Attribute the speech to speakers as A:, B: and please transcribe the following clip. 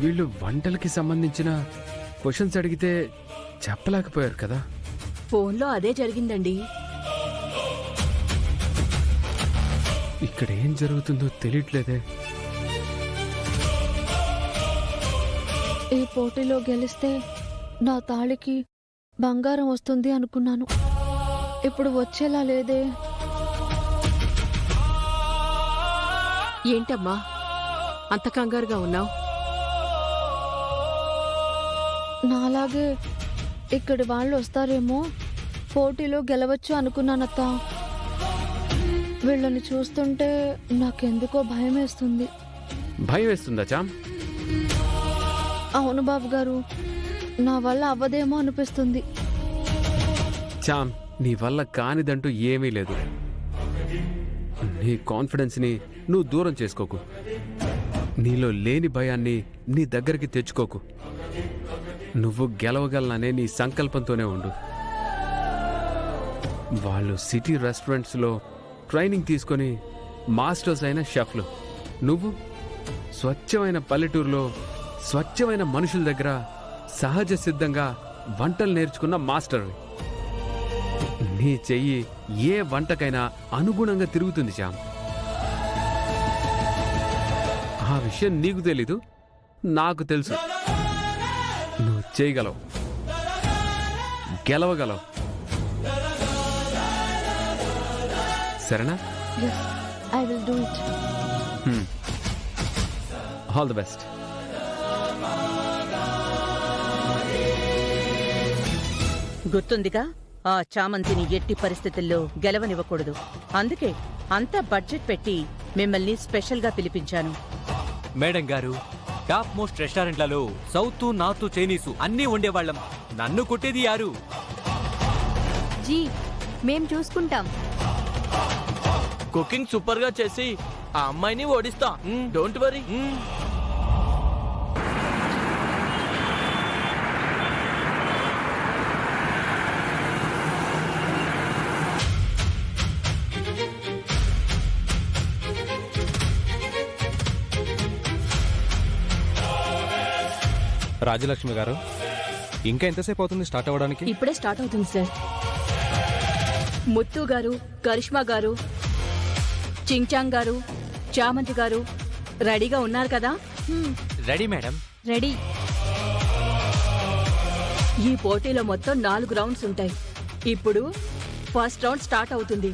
A: వీళ్ళు వంటలకి సంబంధించిన క్వశ్చన్స్ అడిగితే చెప్పలేకపోయారు కదా.
B: ఫోన్లో అదే జరిగిందండి.
A: ఇక్కడ ఏం జరుగుతుందో తెలియట్లేదే.
C: ఈ పోటీలో గెలిస్తే నా తాళికి బంగారం వస్తుంది అనుకున్నాను. ఇప్పుడు వచ్చేలా లేదే.
B: ఏంటమ్మా అంత కంగారుగా ఉన్నావు?
C: నాలాగే ఇక్కడి వాళ్ళు వస్తారేమో, పోటీలో గెలవచ్చు అనుకున్నానత్త. వీళ్ళని చూస్తుంటే నాకెందుకో భయం వేస్తుంది.
A: భయం వేస్తుందా చామ్?
C: అవును బాబు గారు, నా వల్ల అవ్వదేమో అనిపిస్తుంది.
A: చామ్, నీ వల్ల కానిదంటూ ఏమీ లేదు. నీ కాన్ఫిడెన్స్ని నువ్వు దూరం చేసుకోకు. నీలో లేని భయాన్ని నీ దగ్గరికి తెచ్చుకోకు. నువ్వు గెలవగలననే నీ సంకల్పంతోనే ఉండు. వాళ్ళు సిటీ రెస్టారెంట్స్లో ట్రైనింగ్ తీసుకొని మాస్టర్స్ అయిన షెఫ్లు. నువ్వు స్వచ్ఛమైన పల్లెటూరులో స్వచ్ఛమైన మనుషుల దగ్గర సహజ సిద్ధంగా వంటలు నేర్చుకున్న మాస్టర్. నీ చెయ్యి ఏ వంటకైనా అనుగుణంగా తిరుగుతుంది శ్యామ్. ఆ విషయం నీకు తెలీదు, నాకు తెలుసు. నువ్వు చేయగలవు, గెలవగలవు. సరేనా?
C: I will do it.
A: All the best.
D: గుర్తుందిగా, ఆ చామంతిని ఎట్టి పరిస్థితుల్లో గెలవనివ్వకూడదు. అందుకే అంతా బడ్జెట్ పెట్టి మిమ్మల్ని స్పెషల్గా పిలిపించాను.
E: మేడం గారు, టాప్ మోస్ట్ రెస్టారెంట్లలో సౌత్ నార్త్ చైనీసు అన్నీ ఉండేవాళ్ళం. నన్ను కొట్టేది యారు?
C: జీ, మేం చూసుకుంటాం.
F: కుకింగ్ సూపర్ గా చేసి ఆ అమ్మాయిని ఓడిస్తా. Don't worry.
G: రాజలక్ష్మి గారు, ఇంకా ఎంతసేపు అవుతుంది స్టార్ట్ అవ్వడానికి?
B: ఇప్పుడే స్టార్ట్ అవుతుంది సార్. ముత్తు గారు, కరిష్మా గారు, చింగ్చాంగ్ గారు, చామంతి గారు రెడీగా ఉన్నారు కదా?
E: Ready madam.
C: రెడీ.
B: ఈ పోటీలో మొత్తం 4 రౌండ్స్ ఉంటాయి. ఇప్పుడు ఫస్ట్ రౌండ్ స్టార్ట్ అవుతుంది.